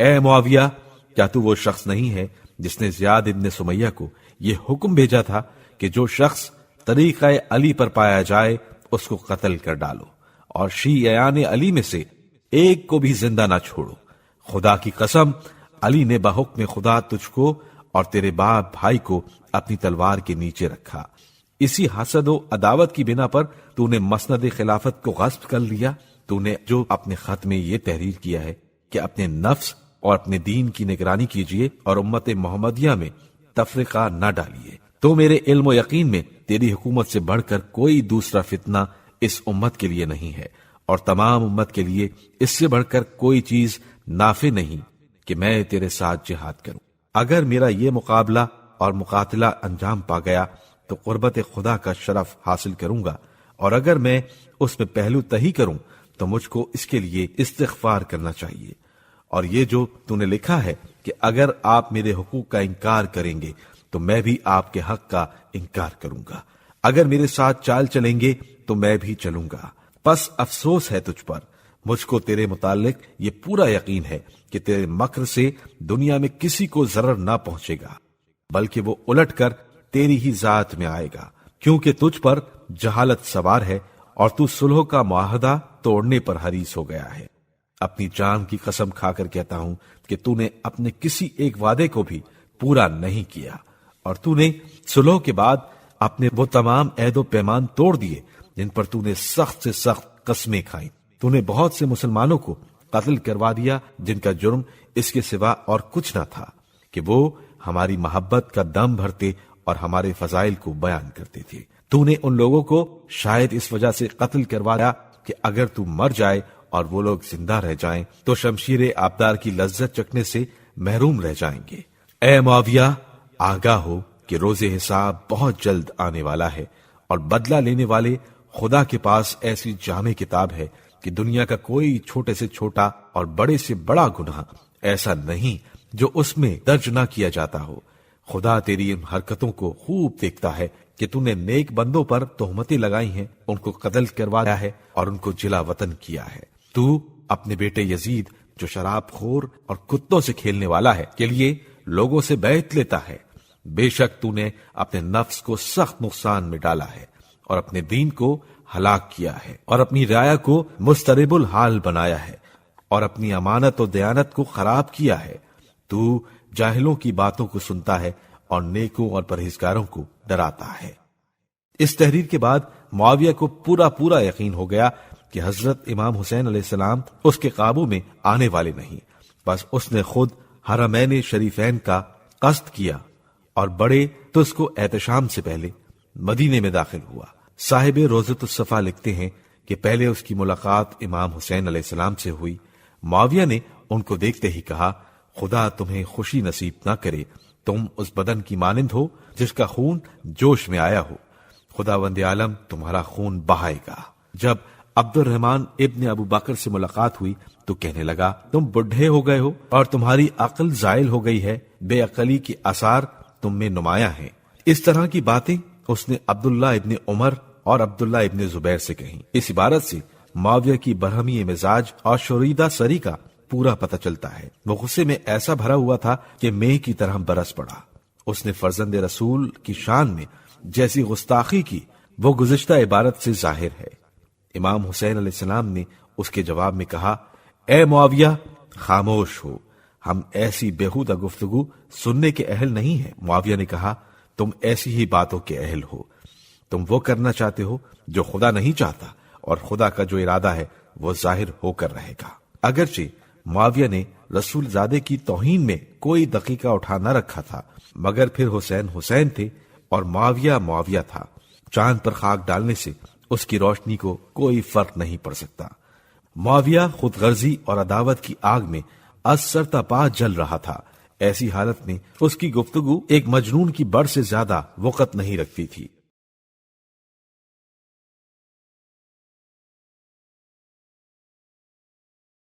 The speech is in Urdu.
اے معاویہ، کیا تو وہ شخص نہیں ہے جس نے زیاد ابن سمیہ کو یہ حکم بھیجا تھا کہ جو شخص طریقہ علی پر پایا جائے اس کو قتل کر ڈالو، اور شیعیان علی میں سے ایک کو بھی زندہ نہ چھوڑو؟ خدا کی قسم، علی نے بحکم خدا تجھ کو اور تیرے باپ بھائی کو اپنی تلوار کے نیچے رکھا۔ اسی حسد و عداوت کی بنا پر تو نے مسند خلافت کو غصب کر لیا۔ تو نے جو اپنے خط میں یہ تحریر کیا ہے کہ اپنے نفس اور اپنے دین کی نگرانی کیجیے اور امت محمدیہ میں تفرقہ نہ ڈالیے، تو میرے علم و یقین میں تیری حکومت سے بڑھ کر کوئی دوسرا فتنہ اس امت کے لیے نہیں ہے، اور تمام امت کے لیے اس سے بڑھ کر کوئی چیز نافع نہیں کہ میں تیرے ساتھ جہاد کروں۔ اگر میرا یہ مقابلہ اور مقاتلہ انجام پا گیا تو قربت خدا کا شرف حاصل کروں گا، اور اگر میں اس میں پہلو تہی کروں تو مجھ کو اس کے لیے استغفار کرنا چاہیے۔ اور یہ جو تو نے لکھا ہے کہ اگر آپ میرے حقوق کا انکار کریں گے تو میں بھی آپ کے حق کا انکار کروں گا، اگر میرے ساتھ چال چلیں گے تو میں بھی چلوں گا، پس افسوس ہے تجھ پر۔ مجھ کو تیرے متعلق یہ پورا یقین ہے کہ تیرے مکر سے دنیا میں کسی کو ضرر نہ پہنچے گا، بلکہ وہ الٹ کر تیری ہی ذات میں آئے گا، کیونکہ تجھ پر جہالت سوار ہے اور تو صلح کا معاہدہ توڑنے پر حریص ہو گیا ہے۔ اپنی جان کی قسم کھا کر کہتا ہوں کہ تو نے اپنے کسی ایک وعدے کو بھی پورا نہیں کیا، اور تو نے صلح کے بعد اپنے وہ تمام عہد و پیمان توڑ دیے جن پر تو نے سخت سے سخت قسمیں کھائیں۔ تو نے بہت سے مسلمانوں کو قتل کروا دیا جن کا جرم اس کے سوا اور کچھ نہ تھا کہ وہ ہماری محبت کا دم بھرتے اور ہمارے فضائل کو بیان کرتے تھے۔ تو نے ان لوگوں کو شاید اس وجہ سے قتل کروایا کہ اگر تو مر جائے اور وہ لوگ زندہ رہ جائیں تو شمشیر آبدار کی لذت چکھنے سے محروم رہ جائیں گے۔ اے معاویہ، آگاہ ہو کہ روز حساب بہت جلد آنے والا ہے، اور بدلہ لینے والے خدا کے پاس ایسی جامع کتاب ہے کہ دنیا کا کوئی چھوٹے سے چھوٹا اور بڑے سے بڑا گناہ ایسا نہیں جو اس میں درج نہ کیا جاتا ہو۔ خدا تیری ان حرکتوں کو خوب دیکھتا ہے کہ تو نے نیک بندوں پر تہمتیں لگائی ہیں، ان کو قتل کروایا ہے اور ان کو جلا وطن کیا ہے۔ تو اپنے بیٹے یزید جو شراب خور اور کتوں سے کھیلنے والا ہے کے لیے لوگوں سے بیعت لیتا ہے۔ بے شک تو نے اپنے نفس کو سخت نقصان میں ڈالا ہے اور اپنے دین کو ہلاک کیا ہے، اور اپنی رعایا کو مضطرب الحال بنایا ہے، اور اپنی امانت و دیانت کو خراب کیا ہے۔ تو جاہلوں کی باتوں کو سنتا ہے اور نیکوں اور پرہیزگاروں کو ڈراتا ہے۔ اس تحریر کے بعد معاویہ کو پورا یقین ہو گیا کہ حضرت امام حسین علیہ السلام اس کے قابو میں آنے والے نہیں، بس اس نے خود حرمین شریفین کا قصد کیا اور بڑے تو اس کو احتشام سے پہلے مدینے میں داخل ہوا۔ صاحب روضۃ الصفا لکھتے ہیں کہ پہلے اس کی ملاقات امام حسین علیہ السلام سے ہوئی۔ معاویہ نے ان کو دیکھتے ہی کہا، خدا تمہیں خوشی نصیب نہ کرے، تم اس بدن کی مانند ہو جس کا خون جوش میں آیا ہو، خداوند عالم تمہارا خون بہائے گا۔ جب عبد الرحمن ابن ابو بکر سے ملاقات ہوئی تو کہنے لگا، تم بڈھے ہو گئے ہو اور تمہاری عقل زائل ہو گئی ہے، بے عقلی کے آثار تم میں نمایاں ہیں۔ اس طرح کی باتیں اس نے عبداللہ ابن عمر اور عبداللہ ابن زبیر سے کہیں۔ اس عبارت سے معاویہ کی برہمی مزاج اور شوریدہ سری کا پورا پتہ چلتا ہے۔ وہ غصے میں ایسا بھرا ہوا تھا کہ مے کی طرح برس پڑا۔ اس نے فرزند رسول کی شان میں جیسی گستاخی کی وہ گزشتہ عبارت سے ظاہر ہے۔ امام حسین علیہ السلام نے اس کے جواب میں کہا، اے معاویہ، خاموش ہو، ہم ایسی بےہودہ گفتگو سننے کے اہل نہیں ہیں۔ معاویہ نے کہا، تم ایسی ہی باتوں کے اہل ہو، تم وہ کرنا چاہتے ہو جو خدا نہیں چاہتا، اور خدا کا جو ارادہ ہے وہ ظاہر ہو کر رہے گا۔ اگرچہ معاویہ نے رسول زادے کی توہین میں کوئی دقیقہ اٹھا نہ رکھا تھا، مگر پھر حسین حسین تھے اور معاویہ معاویہ تھا۔ چاند پر خاک ڈالنے سے اس کی روشنی کو کوئی فرق نہیں پڑ سکتا۔ معاویہ خود غرضی اور عداوت کی آگ میں از سر تا پا جل رہا تھا۔ ایسی حالت میں اس کی گفتگو ایک مجنون کی بڑھ سے زیادہ وقت نہیں رکھتی تھی۔